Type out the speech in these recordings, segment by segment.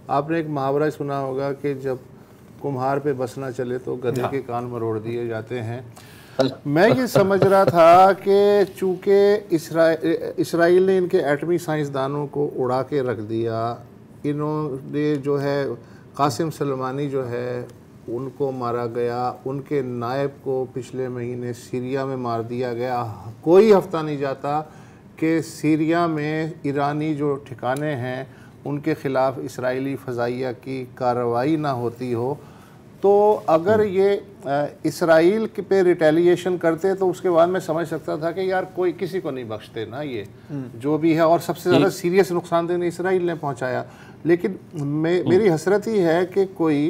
आपने एक मुहावरा सुना होगा कि जब कुम्हार पे बस ना चले तो गधे के कान मरोड़ दिए जाते हैं। मैं ये समझ रहा था कि चूँकि इसराइल ने इनके एटमी साइंसदानों को उड़ा के रख दिया, इन्होंने जो है कासिम सुलेमानी जो है उनको मारा गया, उनके नायब को पिछले महीने सीरिया में मार दिया गया। कोई हफ्ता नहीं जाता कि सीरिया में ईरानी जो ठिकाने हैं उनके ख़िलाफ़ इसराइली फ़ज़ाइया की कार्रवाई ना होती हो। तो अगर ये इसराइल पे रिटेलिएशन करते तो उसके बाद मैं समझ सकता था कि यार कोई किसी को नहीं बख्शते ना, ये जो भी है, और सबसे ज़्यादा सीरियस नुकसान देने इसराइल ने पहुंचाया। लेकिन मेरी हसरत ही है कि कोई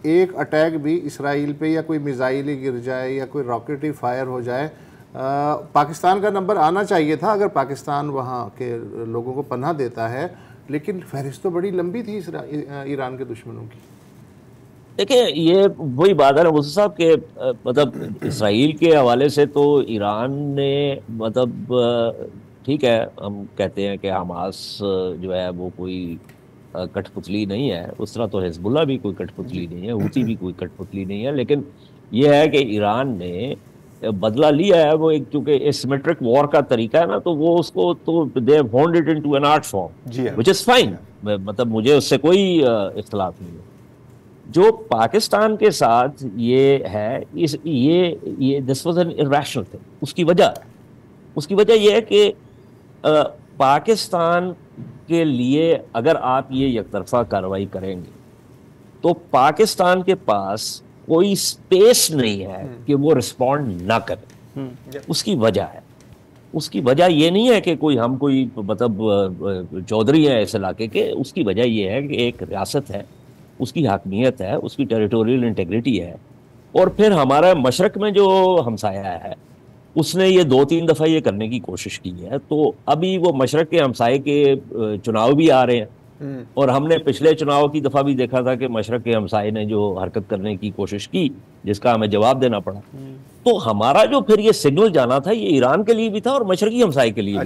एक अटैक भी इसराइल पे या कोई मिज़ाइल ही गिर जाए या कोई रॉकेट ही फायर हो जाए, पाकिस्तान का नंबर आना चाहिए था अगर पाकिस्तान वहाँ के लोगों को पनाह देता है। लेकिन फहरिस्त तो बड़ी लंबी थी ईरान के दुश्मनों की। देखिए, ये वही बात है ना मुझे साहब के मतलब इसराइल के हवाले से तो ईरान ने मतलब ठीक है, हम कहते हैं कि हमास जो है वो कोई कठपुतली नहीं है, उस तरह तो हिजबुल्लाह भी कोई कठपुतली नहीं है, हूती भी कोई कठपुतली नहीं है। लेकिन ये है कि ईरान ने बदला लिया है, वो एक चूंकि एसिमेट्रिक वॉर का तरीका है ना, तो वो उसको तो they have होन्ड it into an art form which is fine, मतलब मुझे उससे कोई इख्तलाफ नहीं है। जो पाकिस्तान के साथ ये है, ये this was an irrational thing. उसकी वजह ये है कि पाकिस्तान के लिए अगर आप ये एकतरफा कार्रवाई करेंगे तो पाकिस्तान के पास कोई स्पेस नहीं है कि वो रिस्पॉन्ड ना करे। उसकी वजह ये नहीं है कि हम कोई मतलब चौधरी हैं इस इलाके के। उसकी वजह ये है कि एक रियासत है, उसकी हाकमियत है, उसकी टेरिटोरियल इंटेग्रिटी है, और फिर हमारा मशरक में जो हमसाया है उसने ये 2-3 दफ़ा ये करने की कोशिश की है। तो अभी वो मशरक के हमसाए के चुनाव भी आ रहे हैं, और हमने पिछले चुनाव की दफ़ा भी देखा था कि मशरक के हमसाए ने जो हरकत करने की कोशिश की जिसका हमें जवाब देना पड़ा। तो हमारा जो फिर ये सिग्नल जाना था ये ईरान के लिए भी था और मशरकी हमसाए के लिए भी।